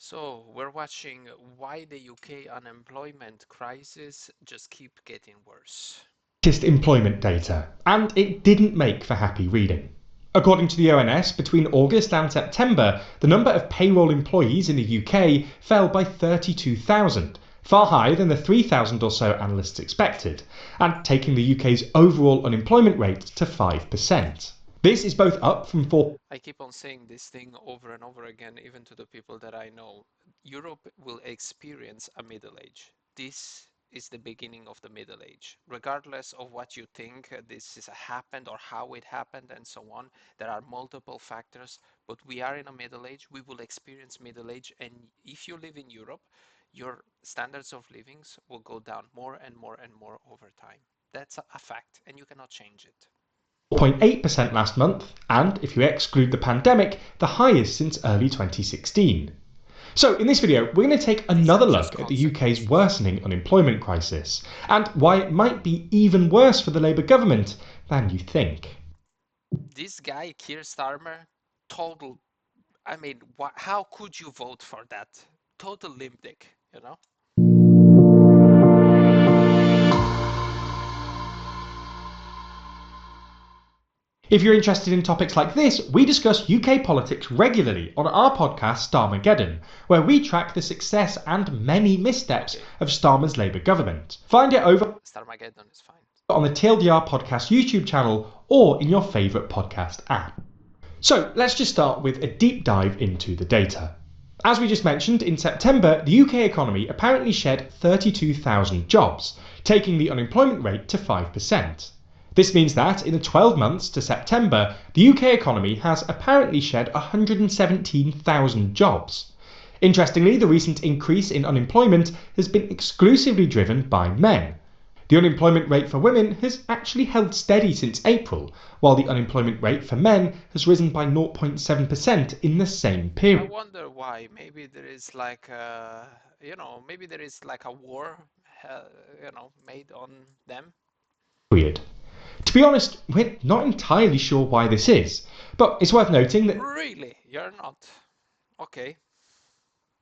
So we're watching why the UK unemployment crisis just keep getting worse. Latest employment data, and it didn't make for happy reading. According to the ONS, between August and September, the number of payroll employees in the UK fell by 32,000, far higher than the 3,000 or so analysts expected, and taking the UK's overall unemployment rate to 5%. This is both up from 4. I keep on saying this thing over and over again, even to the people that I know. Europe will experience a middle age. This is the beginning of the middle age. Regardless of what you think this has happened or how it happened and so on, there are multiple factors, but we are in a middle age. We will experience middle age, and if you live in Europe, your standards of livings will go down more and more and more over time. That's a fact, and you cannot change it. 4.8% last month, and if you exclude the pandemic, the highest since early 2016. So in this video, we're going to take another look at the UK's worsening unemployment crisis, and why it might be even worse for the Labour government than you think. This guy, Keir Starmer, total, I mean, how could you vote for that? Total limp dick, you know? If you're interested in topics like this, we discuss UK politics regularly on our podcast Starmageddon, where we track the success and many missteps of Starmer's Labour government. Find it over Starmageddon is fine. on the TLDR podcast YouTube channel or in your favourite podcast app. So let's just start with a deep dive into the data. As we just mentioned, in September, the UK economy apparently shed 32,000 jobs, taking the unemployment rate to 5%. This means that in the 12 months to September, the UK economy has apparently shed 117,000 jobs. Interestingly, the recent increase in unemployment has been exclusively driven by men. The unemployment rate for women has actually held steady since April, while the unemployment rate for men has risen by 0.7% in the same period. I wonder why. Maybe there is like a, maybe there is like a war, made on them. To be honest, we're not entirely sure why this is, but it's worth noting that Really? You're not? Okay.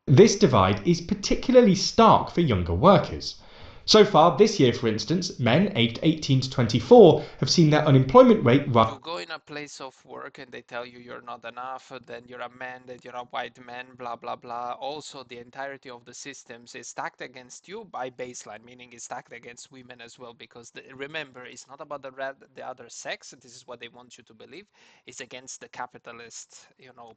this divide is particularly stark for younger workers. So far this year, for instance, men aged 18 to 24 have seen their unemployment rate rise. You go in a place of work and they tell you you're not enough, then you're a man, then you're a white man, blah, blah, blah. Also, the entirety of the systems is stacked against you by baseline, meaning it's stacked against women as well, because remember, it's not about the other sex. This is what they want you to believe. It's against the capitalist,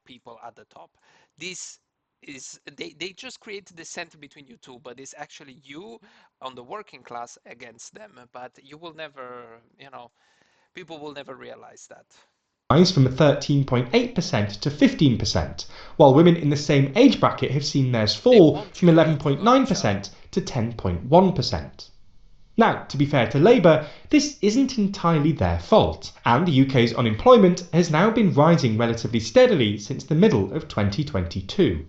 people at the top. This is they just create dissent between you two, but it's actually you on the working class against them. But you will never, people will never realize that. Rise from 13.8% to 15%, while women in the same age bracket have seen theirs fall from 11.9% to 10.1%. Now, to be fair to Labour, this isn't entirely their fault, and the UK's unemployment has now been rising relatively steadily since the middle of 2022.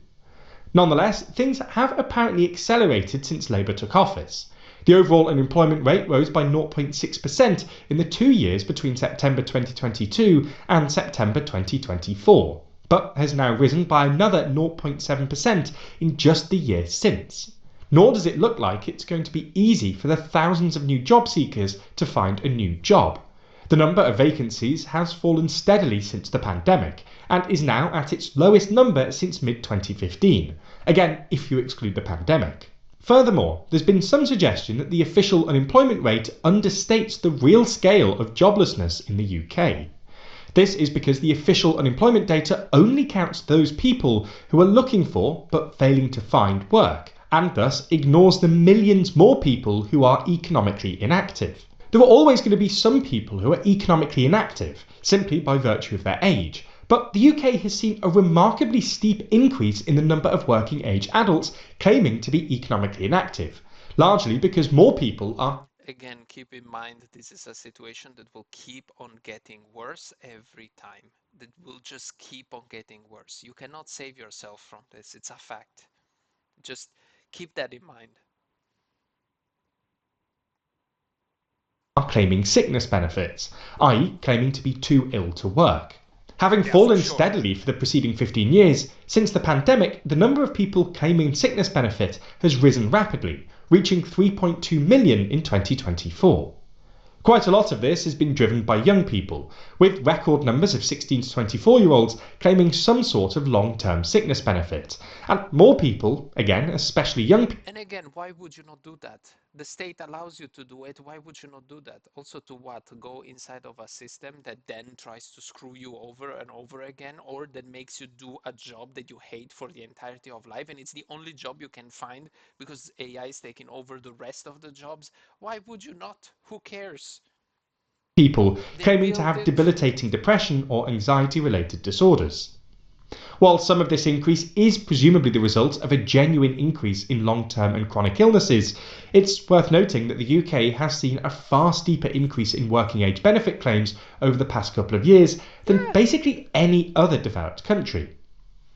Nonetheless, things have apparently accelerated since Labour took office. The overall unemployment rate rose by 0.6% in the 2 years between September 2022 and September 2024, but has now risen by another 0.7% in just the year since. Nor does it look like it's going to be easy for the thousands of new job seekers to find a new job. The number of vacancies has fallen steadily since the pandemic and is now at its lowest number since mid-2015, again if you exclude the pandemic. Furthermore, there's been some suggestion that the official unemployment rate understates the real scale of joblessness in the UK. This is because the official unemployment data only counts those people who are looking for but failing to find work, and thus ignores the millions more people who are economically inactive. There are always going to be some people who are economically inactive, simply by virtue of their age, but the UK has seen a remarkably steep increase in the number of working age adults claiming to be economically inactive, largely because more people are. Again, keep in mind this is a situation that will keep on getting worse every time. That will just keep on getting worse. You cannot save yourself from this. It's a fact. Just keep that in mind. Are claiming sickness benefits, i.e. claiming to be too ill to work. Having Yeah, for fallen sure. steadily for the preceding 15 years, since the pandemic, the number of people claiming sickness benefit has risen rapidly, reaching 3.2 million in 2024. Quite a lot of this has been driven by young people, with record numbers of 16 to 24-year-olds claiming some sort of long-term sickness benefit. And more people, again, especially young people, And again, why would you not do that? The state allows you to do it. Why would you not do that? Also, to what? Go inside of a system that then tries to screw you over and over again, or that makes you do a job that you hate for the entirety of life, and it's the only job you can find because AI is taking over the rest of the jobs. Why would you not? Who cares? They claiming to built have it. debilitating depression or anxiety-related disorders. While some of this increase is presumably the result of a genuine increase in long-term and chronic illnesses, it's worth noting that the UK has seen a far steeper increase in working age benefit claims over the past couple of years than Yeah. basically any other developed country.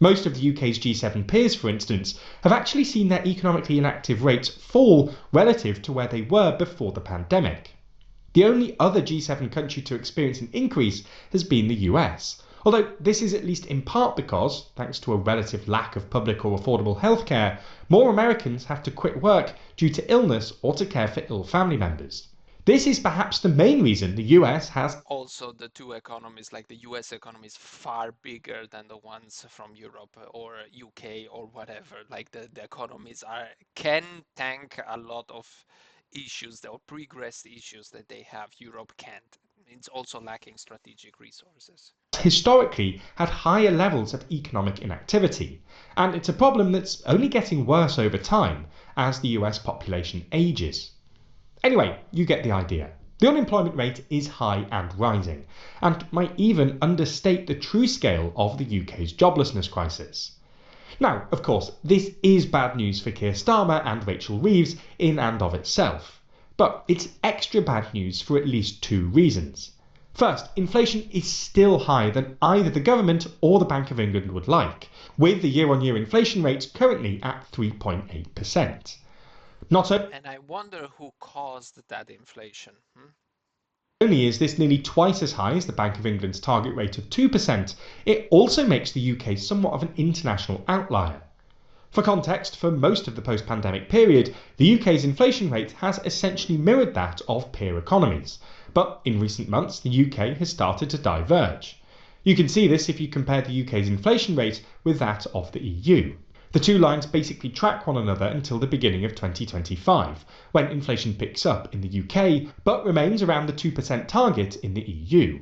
Most of the UK's G7 peers, for instance, have actually seen their economically inactive rates fall relative to where they were before the pandemic. The only other G7 country to experience an increase has been the US, although this is at least in part because, thanks to a relative lack of public or affordable healthcare, more Americans have to quit work due to illness or to care for ill family members. This is perhaps the main reason the US has Also, the two economies, like the US economy, is far bigger than the ones from Europe or UK or whatever. Like the economies can tank a lot of issues or progress issues that they have. Europe can't. It's also lacking strategic resources. historically had higher levels of economic inactivity, and it's a problem that's only getting worse over time as the US population ages. Anyway, you get the idea. The unemployment rate is high and rising, and might even understate the true scale of the UK's joblessness crisis. Now, of course, this is bad news for Keir Starmer and Rachel Reeves in and of itself, but it's extra bad news for at least two reasons. First, inflation is still higher than either the government or the Bank of England would like, with the year-on-year inflation rate currently at 3.8%. Not And I wonder who caused that inflation. only is this nearly twice as high as the Bank of England's target rate of 2%, it also makes the UK somewhat of an international outlier. For context, for most of the post-pandemic period, the UK's inflation rate has essentially mirrored that of peer economies, but in recent months the UK has started to diverge. You can see this if you compare the UK's inflation rate with that of the EU. The two lines basically track one another until the beginning of 2025, when inflation picks up in the UK but remains around the 2% target in the EU.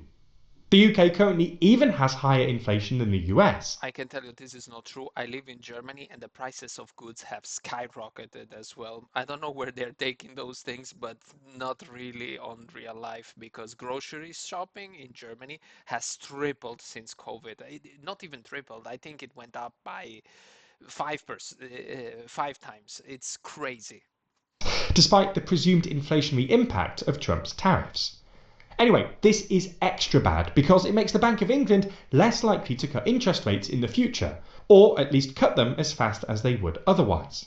The UK currently even has higher inflation than the US. I can tell you this is not true. I live in Germany and the prices of goods have skyrocketed as well. I don't know where they're taking those things, but not really on real life because grocery shopping in Germany has tripled since COVID. Not even tripled. I think it went up by 5 times. It's crazy. Despite the presumed inflationary impact of Trump's tariffs. Anyway, this is extra bad because it makes the Bank of England less likely to cut interest rates in the future, or at least cut them as fast as they would otherwise.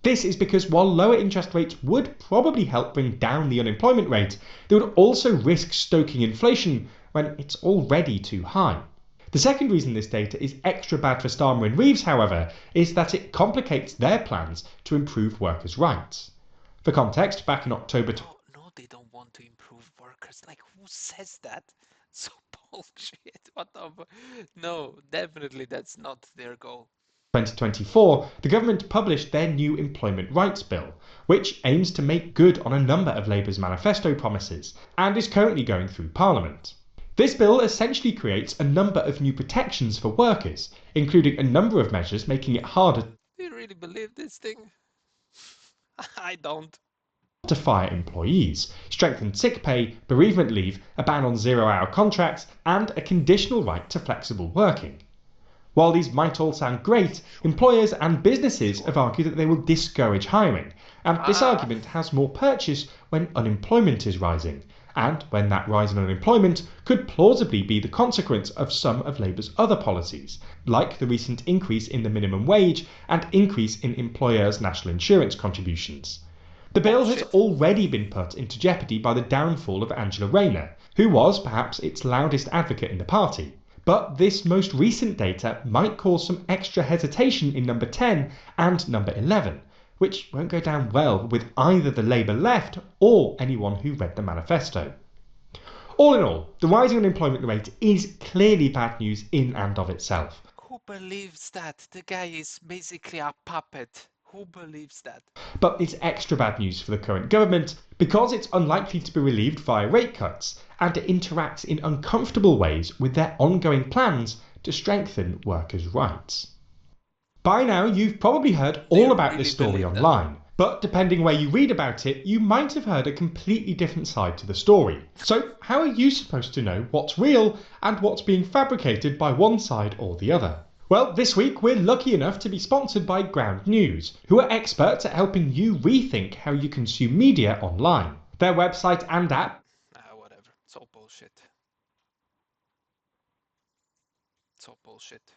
This is because while lower interest rates would probably help bring down the unemployment rate, they would also risk stoking inflation when it's already too high. The second reason this data is extra bad for Starmer and Reeves, however, is that it complicates their plans to improve workers' rights. For context, back in October No, no, they don't want to improve workers. Like, who says that? So bullshit. What the? No, definitely that's not their goal. 2024, the government published their new Employment Rights Bill, which aims to make good on a number of Labour's manifesto promises, and is currently going through Parliament. This bill essentially creates a number of new protections for workers, including a number of measures making it harder Do you really believe this thing? I don't. to fire employees, strengthened sick pay, bereavement leave, a ban on zero-hour contracts, and a conditional right to flexible working. While these might all sound great, employers and businesses have argued that they will discourage hiring, and this Ah, argument has more purchase when unemployment is rising, and when that rise in unemployment could plausibly be the consequence of some of Labour's other policies, like the recent increase in the minimum wage and increase in employers' national insurance contributions. The bill has bullshit. already been put into jeopardy by the downfall of Angela Rayner, who was perhaps its loudest advocate in the party. But this most recent data might cause some extra hesitation in number 10 and number 11, which won't go down well with either the Labour left or anyone who read the manifesto. All in all, the rising unemployment rate is clearly bad news in and of itself. Who believes that? The guy is basically a puppet. Who believes that? But it's extra bad news for the current government because it's unlikely to be relieved via rate cuts and it interacts in uncomfortable ways with their ongoing plans to strengthen workers' rights. By now, you've probably heard all about this story online, but depending where you read about it, you might have heard a completely different side to the story. So, how are you supposed to know what's real and what's being fabricated by one side or the other? Well, this week we're lucky enough to be sponsored by Ground News, who are experts at helping you rethink how you consume media online. Their website and app. Whatever. It's all bullshit. It's all bullshit.